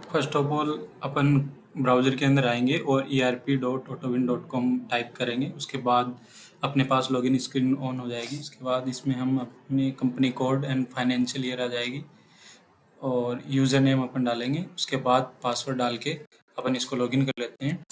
First of all upon browser के अंदर आएंगे और erp.autowin.com टाइप करेंगे। उसके बाद अपने पास लॉगिन स्क्रीन ऑन हो जाएगी। उसके बाद इसमें हम अपनी company code and financial year आ जाएगी और यूज़र नेम अपन डालेंगे। उसके बाद पासवर्ड डाल के अपन इसको लॉगिन कर लेते हैं।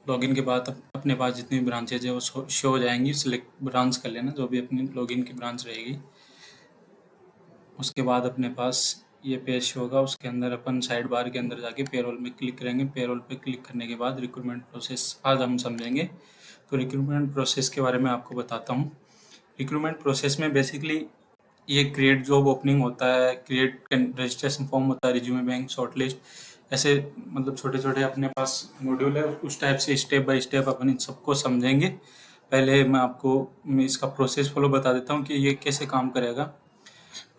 लॉगिन के बाद अपने पास जितनी भी ब्रांचेज है वो शो हो जाएंगी। सिलेक्ट ब्रांच कर लेना जो भी अपनी लॉगिन की ब्रांच रहेगी। उसके बाद अपने पास ये पेज शो होगा। उसके अंदर अपन साइड बार के अंदर जाके पेरोल में क्लिक करेंगे। पेरोल पे क्लिक करने के बाद रिक्रूटमेंट प्रोसेस आज हम समझेंगे। तो रिक्रूटमेंट प्रोसेस के बारे में आपको बताता हूँ। रिक्रूटमेंट प्रोसेस में बेसिकली ये क्रिएट जॉब ओपनिंग होता है, क्रिएट रजिस्ट्रेशन फॉर्म होता है, रिज्यूमे बैंक, शॉर्टलिस्ट, ऐसे मतलब छोटे छोटे अपने पास मॉड्यूल है। उस टाइप से स्टेप बाय स्टेप अपन इन सबको समझेंगे। पहले मैं इसका प्रोसेस फ्लो बता देता हूँ कि ये कैसे काम करेगा।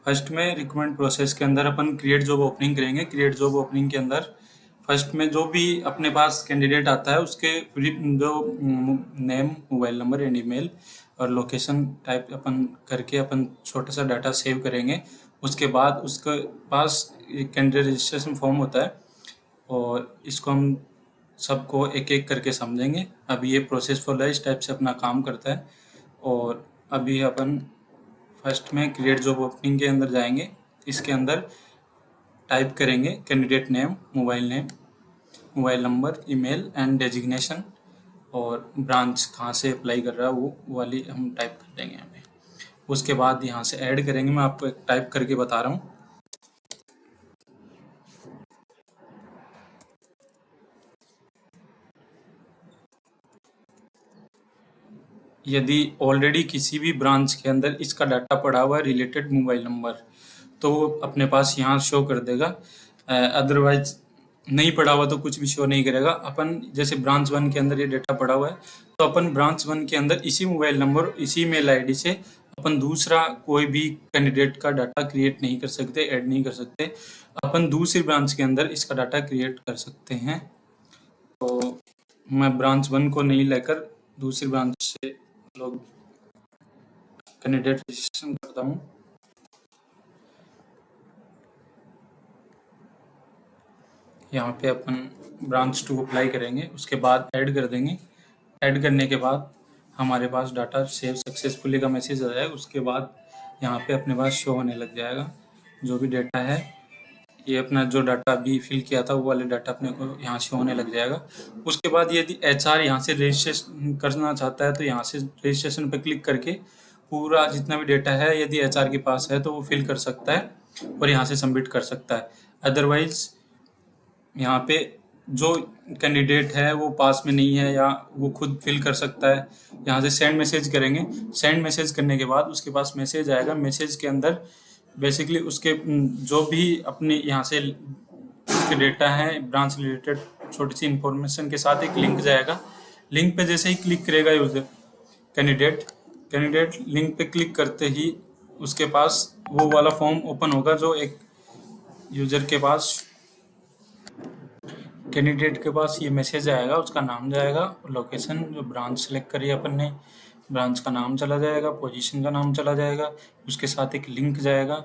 फर्स्ट में रिक्रूटमेंट प्रोसेस के अंदर अपन क्रिएट जॉब ओपनिंग करेंगे। क्रिएट जॉब ओपनिंग के अंदर फर्स्ट में जो भी अपने पास कैंडिडेट आता है उसके जो name, mobile number and email और लोकेशन टाइप अपन करके अपन छोटा सा डाटा सेव करेंगे। उसके बाद उसके पास कैंडिडेट रजिस्ट्रेशन फॉर्म होता है और इसको हम सबको एक एक करके समझेंगे। अभी ये प्रोसेस फॉलो है, इस टाइप से अपना काम करता है। और अभी अपन फर्स्ट में क्रिएट जॉब ओपनिंग के अंदर जाएंगे। इसके अंदर टाइप करेंगे candidate name, mobile number, email and designation और ब्रांच कहाँ से अप्लाई कर रहा है वो वाली हम टाइप कर देंगे यहाँ पे। उसके बाद यहाँ से ऐड करेंगे। मैं आपको एक टाइप करके बता रहा हूँ। यदि ऑलरेडी किसी भी ब्रांच के अंदर इसका डाटा पड़ा हुआ है रिलेटेड मोबाइल नंबर, तो वो अपने पास यहाँ शो कर देगा। अदरवाइज नहीं पड़ा हुआ तो कुछ भी शो नहीं करेगा। अपन जैसे ब्रांच 1 के अंदर ये डाटा पड़ा हुआ है तो अपन ब्रांच 1 के अंदर इसी मोबाइल नंबर, इसी मेल आईडी से अपन दूसरा कोई भी कैंडिडेट का डाटा क्रिएट नहीं कर सकते, ऐड नहीं कर सकते। अपन दूसरी ब्रांच के अंदर इसका डाटा क्रिएट कर सकते हैं। तो मैं ब्रांच 1 को नहीं लेकर दूसरी ब्रांच से लोग कैंडिडेट रजिस्ट्रेशन करता हूँ। यहाँ पे अपन ब्रांच 2 अप्लाई करेंगे। उसके बाद ऐड कर देंगे। ऐड करने के बाद हमारे पास डाटा सेव सक्सेसफुली का मैसेज आ जाएगा। उसके बाद यहाँ पे अपने पास शो होने लग जाएगा जो भी डाटा है। ये अपना जो डाटा अभी फिल किया था वो वाले डाटा अपने को यहाँ शो होने लग जाएगा। उसके बाद यदि HR यहाँ से रजिस्ट्रेशन करना चाहता है तो यहाँ से रजिस्ट्रेशन पर क्लिक करके पूरा जितना भी डाटा है यदि HR के पास है तो वो फिल कर सकता है और यहाँ से सबमिट कर सकता है। अदरवाइज यहाँ पे जो कैंडिडेट है वो पास में नहीं है या वो खुद फिल कर सकता है। यहाँ से सेंड मैसेज करेंगे। सेंड मैसेज करने के बाद उसके पास मैसेज आएगा। मैसेज के अंदर बेसिकली उसके जो भी अपने यहाँ से उसके डेटा है ब्रांच रिलेटेड छोटी सी इंफॉर्मेशन के साथ एक लिंक जाएगा। लिंक पे जैसे ही क्लिक करेगा यूजर कैंडिडेट लिंक पे क्लिक करते ही उसके पास वो वाला फॉर्म ओपन होगा जो एक यूजर के पास कैंडिडेट के पास ये मैसेज आएगा। उसका नाम जाएगा, लोकेशन जो ब्रांच सेलेक्ट करी है अपन ने, ब्रांच का नाम चला जाएगा, पोजीशन का नाम चला जाएगा, उसके साथ एक लिंक जाएगा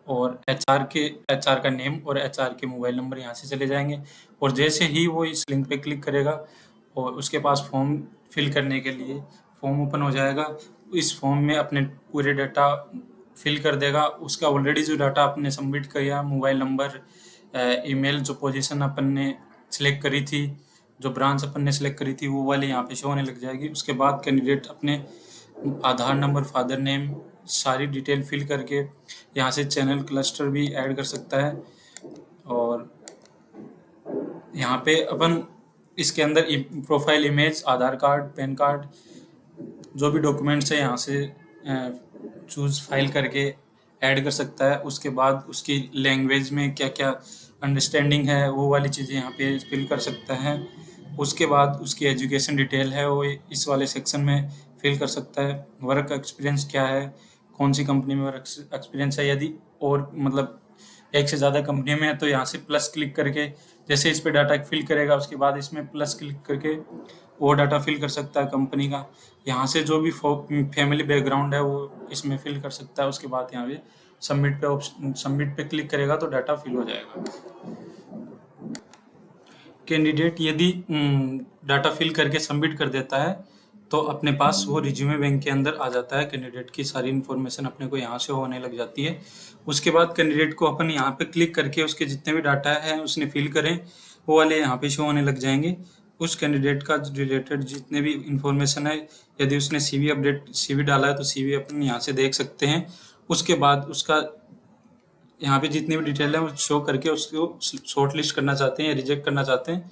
और HR का नेम और HR के मोबाइल नंबर यहाँ से चले जाएंगे। और जैसे ही वो इस लिंक पे क्लिक करेगा और उसके पास फॉर्म फिल करने के लिए फॉर्म ओपन हो जाएगा। इस फॉर्म में अपने पूरे डाटा फिल कर देगा। उसका ऑलरेडी जो डाटा आपने सबमिट किया, मोबाइल नंबर, ईमेल, जो पोजीशन अपन ने सिलेक्ट करी थी, जो ब्रांच अपन ने सिलेक्ट करी थी वो वाली यहाँ पे शो होने लग जाएगी। उसके बाद कैंडिडेट अपने आधार नंबर, फादर नेम, सारी डिटेल फिल करके यहाँ से चैनल क्लस्टर भी ऐड कर सकता है। और यहाँ पे अपन इसके अंदर प्रोफाइल इमेज, आधार कार्ड, पैन कार्ड, जो भी डॉक्यूमेंट्स है यहाँ से चूज फाइल करके ऐड कर सकता है। उसके बाद उसकी लैंग्वेज में क्या क्या अंडरस्टैंडिंग है वो वाली चीज़ें यहाँ पे फिल कर सकता है। उसके बाद उसकी एजुकेशन डिटेल है वो इस वाले सेक्शन में फिल कर सकता है। वर्क एक्सपीरियंस क्या है, कौन सी कंपनी में वर्क एक्सपीरियंस है, यदि और मतलब एक से ज़्यादा कंपनी में है तो यहाँ से प्लस क्लिक करके जैसे इस पे डाटा फिल करेगा उसके बाद इसमें प्लस क्लिक करके वो डाटा फिल कर सकता है कंपनी का। यहाँ से जो भी फैमिली बैकग्राउंड है वो इसमें फिल कर सकता है। उसके बाद यहाँ पे सबमिट पे क्लिक करेगा तो डाटा फिल हो जाएगा। कैंडिडेट यदि डाटा फिल करके सबमिट कर देता है तो अपने पास वो रिज्यूमे बैंक के अंदर आ जाता है। कैंडिडेट की सारी इन्फॉर्मेशन अपने को यहाँ से होने लग जाती है। उसके बाद कैंडिडेट को अपन यहाँ पे क्लिक करके उसके जितने भी डाटा है उसने फिल करें वो वाले यहाँ पे शो होने लग जाएंगे। उस कैंडिडेट का रिलेटेड जितने भी इंफॉर्मेशन है, यदि उसने सीवी डाला है तो सीवी अपन यहाँ से देख सकते हैं। उसके बाद उसका यहाँ पे जितनी भी डिटेल है वो शो करके उसको शॉर्ट लिस्ट करना चाहते हैं या रिजेक्ट करना चाहते हैं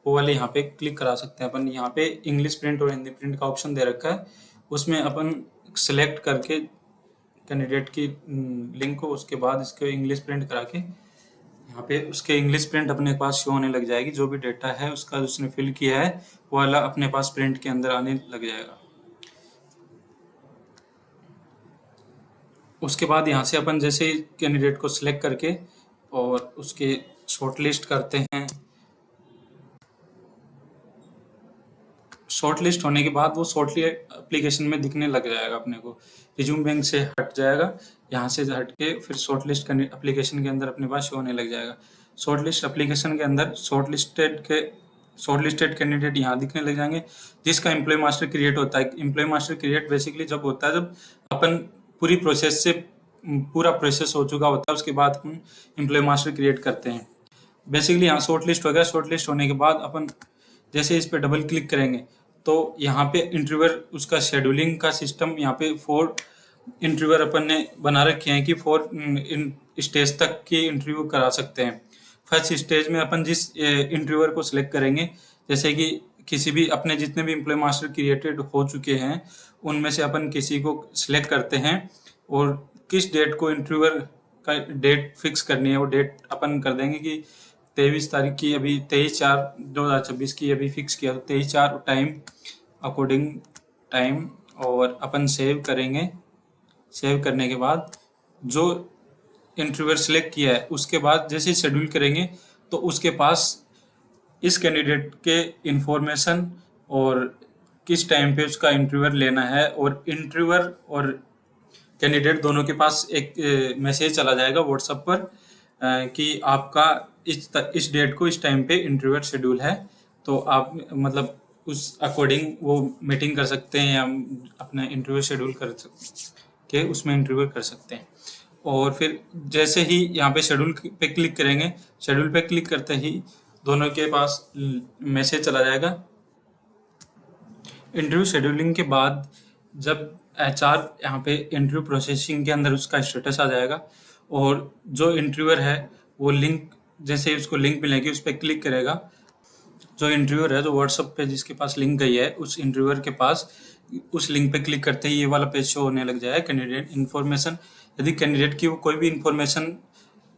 वो वाले यहाँ पे क्लिक करा सकते हैं। अपन यहाँ पे इंग्लिश प्रिंट और हिंदी प्रिंट का ऑप्शन दे रखा है, उसमें अपन सेलेक्ट करके कैंडिडेट की लिंक को उसके बाद इसके इंग्लिश प्रिंट करा के यहाँ पे उसके इंग्लिश प्रिंट अपने पास शो होने लग जाएगी। जो भी डेटा है उसका उसने फिल किया है वो वाला अपने पास प्रिंट के अंदर आने लग जाएगा। उसके बाद यहाँ से अपन जैसे ही कैंडिडेट को सिलेक्ट करके और उसके शॉर्टलिस्ट करते हैं, शॉर्टलिस्ट होने के बाद वो शॉर्टलिस्ट एप्लीकेशन में दिखने लग जाएगा। अपने को रिज्यूम बैंक से हट जाएगा, यहाँ से हट के फिर शॉर्टलिस्ट एप्लीकेशन के अंदर अपने पास शो होने लग जाएगा। शॉर्टलिस्ट एप्लीकेशन के अंदर शॉर्टलिस्टेड कैंडिडेट यहाँ दिखने लग जाएंगे जिसका एम्प्लॉय मास्टर क्रिएट होता है। एम्प्लॉय मास्टर क्रिएट बेसिकली जब होता है जब अपन पूरी प्रोसेस से पूरा प्रोसेस हो चुका होता है उसके बाद हम एम्प्लॉय मास्टर क्रिएट करते हैं। बेसिकली यहाँ शॉर्टलिस्ट हो गया। शॉर्टलिस्ट होने के बाद अपन जैसे इस पे डबल क्लिक करेंगे तो यहाँ पे इंटरव्यूअर उसका शेड्यूलिंग का सिस्टम यहाँ पे 4 इंटरव्यूअर अपन ने बना रखे हैं कि 4 स्टेज तक की इंटरव्यू करा सकते हैं। फर्स्ट स्टेज में अपन जिस इंटरव्यूअर को सिलेक्ट करेंगे, जैसे कि किसी भी अपने जितने भी एम्प्लॉय मास्टर क्रिएटेड हो चुके हैं उनमें से अपन किसी को सिलेक्ट करते हैं और किस डेट को इंटरव्यूअर का डेट फिक्स करनी है वो डेट अपन कर देंगे कि 23 तारीख की, अभी 23/4/2026 की अभी फिक्स किया तो 23/4 टाइम अकॉर्डिंग टाइम, और अपन सेव करेंगे। सेव करने के बाद जो इंटरव्यूअर सिलेक्ट किया है उसके बाद जैसे शेड्यूल करेंगे तो उसके पास इस कैंडिडेट के इंफॉर्मेशन और किस टाइम पे उसका इंटरव्यूअर लेना है और इंटरव्यूअर और कैंडिडेट दोनों के पास एक मैसेज चला जाएगा व्हाट्सएप पर कि आपका इस डेट को इस टाइम पे इंटरव्यूअर शेड्यूल है, तो आप मतलब उस अकॉर्डिंग वो मीटिंग कर सकते हैं या अपना इंटरव्यू शेड्यूल कर के उसमें इंटरव्यू कर सकते हैं। और फिर जैसे ही यहाँ पे शेड्यूल पे क्लिक करेंगे, शेड्यूल पे क्लिक करते ही दोनों के पास मैसेज चला जाएगा। इंटरव्यू शेड्यूलिंग के बाद जब एचआर यहाँ पे इंटरव्यू प्रोसेसिंग के अंदर उसका स्टेटस आ जाएगा और जो इंटरव्यूअर है वो लिंक जैसे उसको लिंक मिलेगी उस पर क्लिक करेगा। जो इंटरव्यूअर है जो व्हाट्सएप पे जिसके पास लिंक गई है उस इंटरव्यूअर के पास उस लिंक पे क्लिक करते ही ये वाला पेज शो होने लग जाएगा कैंडिडेट इन्फॉर्मेशन। यदि कैंडिडेट की वो कोई भी इंफॉर्मेशन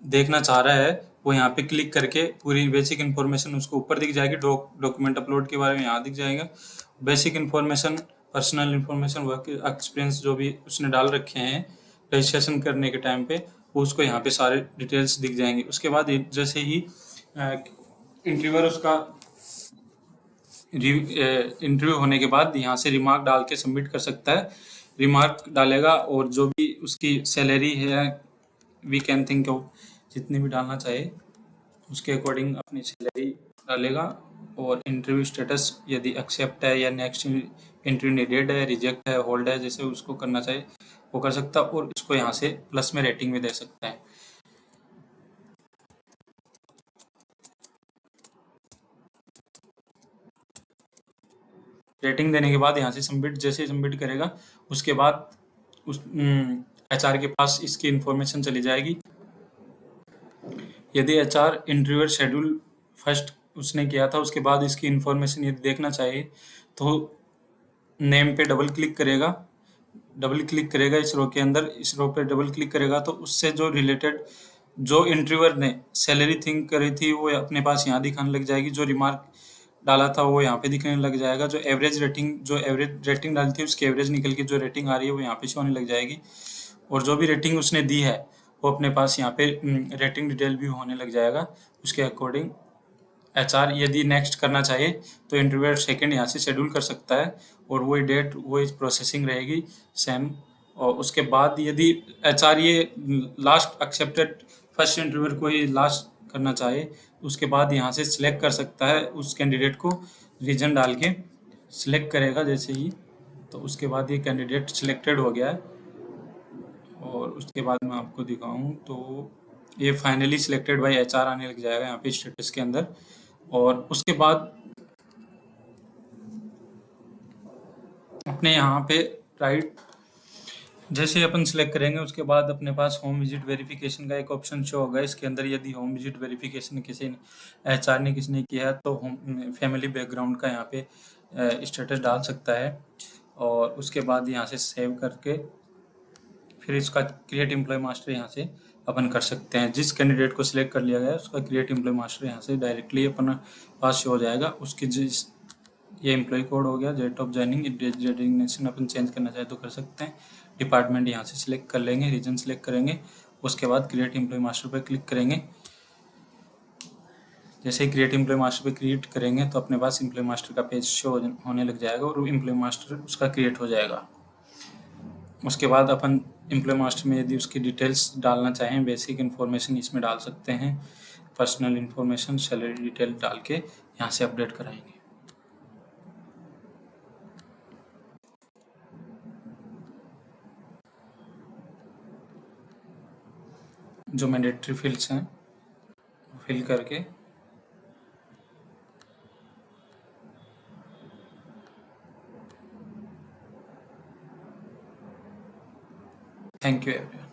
देखना चाह रहा है वो यहाँ पे क्लिक करके पूरी बेसिक इन्फॉर्मेशन उसको ऊपर दिख जाएगी। डॉक्यूमेंट अपलोड के बारे में यहाँ दिख जाएगा। Basic information, personal information, work experience जो भी उसने डाल रखे हैं रजिस्ट्रेशन करने के टाइम पे उसको यहाँ पे सारे डिटेल्स दिख जाएंगे। उसके बाद जैसे ही इंटरव्यूअर उसका इंटरव्यू होने के बाद यहाँ से रिमार्क डाल के सबमिट कर सकता है। रिमार्क डालेगा और जो भी उसकी सैलरी है वी कैन थिंक ऑफ जितनी भी डालना चाहे उसके अकॉर्डिंग अपनी सैलरी डालेगा और इंटरव्यू स्टेटस यदि एक्सेप्ट है या नेक्स्ट इंटरव्यू नीडेड है, रिजेक्ट है, होल्ड है, जैसे उसको करना चाहे वो कर सकता है और उसको यहाँ से प्लस में रेटिंग भी दे सकता है। रेटिंग देने के बाद यहाँ से सबमिट जैसे सबमिट करेगा उसके बाद उस एचआर के पास इसकी इंफॉर्मेशन चली जाएगी। यदि एचआर इंटरव्यूअर शेड्यूल फर्स्ट उसने किया था उसके बाद इसकी इंफॉर्मेशन यदि देखना चाहिए तो नेम पे डबल क्लिक करेगा इस रो के अंदर, इस रो पे डबल क्लिक करेगा तो उससे जो रिलेटेड जो इंटरव्यूअर ने सैलरी थिंक करी थी वो अपने पास यहाँ दिखाने लग जाएगी। जो रिमार्क डाला था वो यहाँ पे दिखने लग जाएगा। जो एवरेज रेटिंग डाली थी उसकी एवरेज निकल के जो रेटिंग आ रही है वो यहाँ पे शो होने लग जाएगी और जो भी रेटिंग उसने दी है वो अपने पास यहाँ पे रेटिंग डिटेल भी होने लग जाएगा। उसके अकॉर्डिंग एचआर यदि नेक्स्ट करना चाहे तो इंटरव्यूअर सेकंड यहाँ से शेड्यूल कर सकता है और वही डेट वही प्रोसेसिंग रहेगी सेम और उसके बाद यदि एचआर ये लास्ट एक्सेप्टेड फर्स्ट इंटरव्यूअर को ही लास्ट करना चाहे, उसके बाद यहाँ से सिलेक्ट कर सकता है उस कैंडिडेट को, रीजन डाल के सिलेक्ट करेगा जैसे ही, तो उसके बाद ये कैंडिडेट सिलेक्टेड हो गया है। और उसके बाद मैं आपको दिखाऊं तो ये फाइनली सिलेक्टेड बाय एचआर आने लग जाएगा यहाँ पे स्टेटस के अंदर। और उसके बाद अपने यहाँ पे राइट जैसे ही अपन सिलेक्ट करेंगे उसके बाद अपने पास होम विजिट वेरिफिकेशन का एक ऑप्शन शो होगा। इसके अंदर यदि होम विजिट वेरिफिकेशन किसी ने एचआर ने किसी ने किया है तो होम फैमिली बैकग्राउंड का यहाँ पे स्टेटस डाल सकता है। और उसके बाद यहाँ से सेव करके फिर इसका क्रिएट एम्प्लॉय मास्टर यहाँ से अपन कर सकते हैं। जिस कैंडिडेट को सिलेक्ट कर लिया गया है उसका क्रिएट एम्प्लॉय मास्टर यहाँ से डायरेक्टली अपन पास हो जाएगा। उसके जिस ये एम्प्लॉय कोड हो गया, डेट ऑफ ज्वाइनिंग, डेजिग्नेशन अपन चेंज करना चाहे तो कर सकते हैं। डिपार्टमेंट यहाँ से सिलेक्ट कर लेंगे, रीजन सिलेक्ट करेंगे, उसके बाद क्रिएट एम्प्लॉय मास्टर पर क्लिक करेंगे। जैसे ही क्रिएट एम्प्लॉय मास्टर पे क्रिएट करेंगे तो अपने पास एम्प्लॉय मास्टर का पेज शो होने लग जाएगा और एम्प्लॉय मास्टर उसका क्रिएट हो जाएगा। उसके बाद अपन एम्प्लॉय मास्टर में यदि उसकी डिटेल्स डालना चाहें, बेसिक इन्फॉर्मेशन इसमें डाल सकते हैं, पर्सनल इन्फॉर्मेशन, सैलरी डिटेल डाल के यहाँ से अपडेट कराएंगे। जो मैंडेटरी फील्ड्स हैं फिल करके थैंक यू एवरीवन।